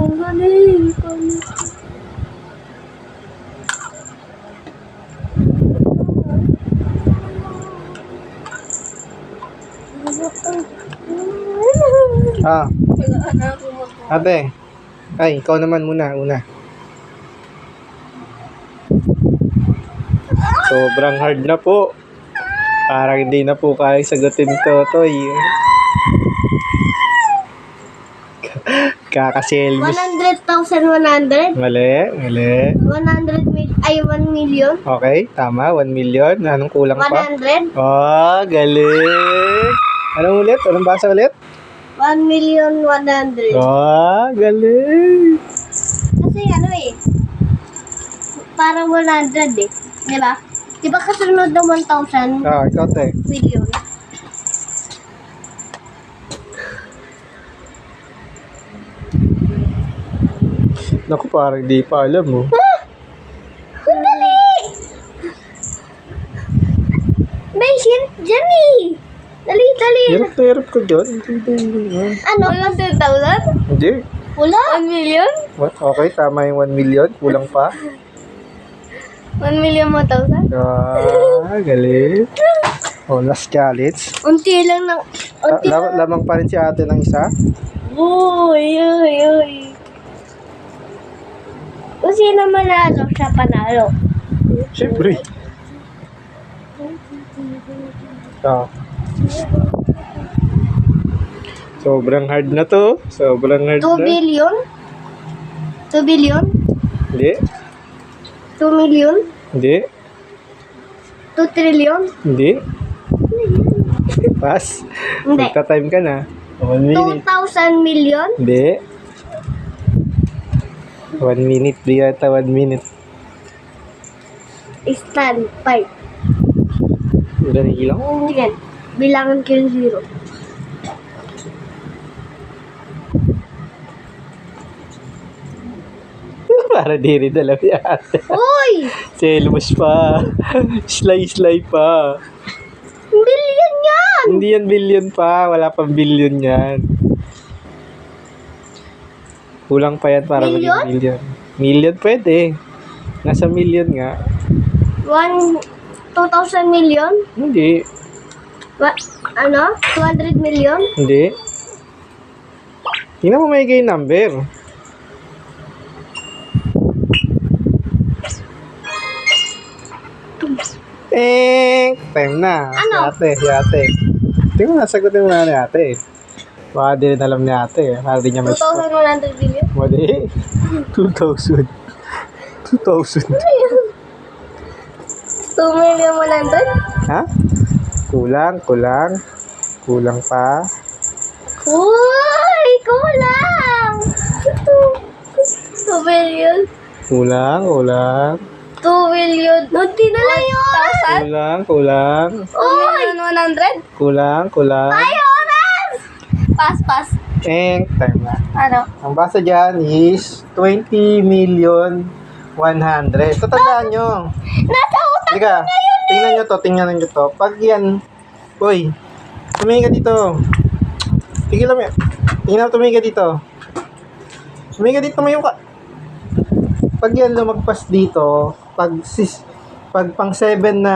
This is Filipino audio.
Ang galing. Ah, Wala na ako ate. Ay, ikaw naman muna, una. Sobrang hard na po. Parang hindi na po kaya sagutin to, Toy. Kakaselmis. 100,100? Mali, mali. 1 million? Okay, tama. 1 million. Anong kulang pa? 100? Oh, galing. Anong ulit? Anong basa ulit? 1,100,000. Oh, galing. Kasi ano eh, parang 100 eh. Di ba? Di ba kasunod ng 1,000 Ah, ikaw, te. million? Naku, parang di pa alam mo. Ang dali! May hint dyan eh. Dali, dali. Hirap na hirap ko dyan. Ano? 100,000? Hindi. Wala. 1 million? Okay, tama yung 1 million. Kulang pa. 1 million 1,000? Ah, galing. Oh, last challenge. Unti lang ng... Unti lang. Lamang pa rin si ate ng isa. Uy, uy, uy. Kung sino manalo, siya panalo. Siyempre. Ah. Sobrang hard na to. Sobrang hard 2 na. billion? 2 billion? Hindi. 2 million? Hindi. 2 trillion? Hindi. Pass. Hindi. Magta-time ka na. 1 minute. 2,000 million? Hindi. 1 minute. Di yata 1 minute. Stand 5. Dali lang. Yan. Bilangan ko yung 0. Para di rin alam ni ate. Uy! Selmus pa. Sly pa. Billion yan! Hindi yan billion pa. Wala pang billion yan. Kulang pa yan para maging Million? million. Million pwede. Nasa million nga. 2,000 million? Hindi. Ano? 200 million? Hindi. Tingnan mo may number. Time na. Ano? Si ate. Tingnan mo, sagutin mo na ni ate. Baka di rin alam ni ate. Para di niya may score. 2,100 million? Mali. 2,000. 2,000. 2 million 100? Ha? Kulang pa. Uy! Kulang! 2 billion? Kulang. 2 billion? Unti na lang yun! Kulang. 2 million 100? Kulang. Ay, oras! Pass. Time na. Ano? Ang basa dyan is 20 million 100. Tatandaan nyo. Nasa utak Halika, tingnan nyo to. Pag yan, uy, tumingin ka dito. Tigil lang yan. Tingnan, tumingin ka dito. Tumingin ka dito, tumayo ka. Pag yan lumagpas dito, pag pang 7 na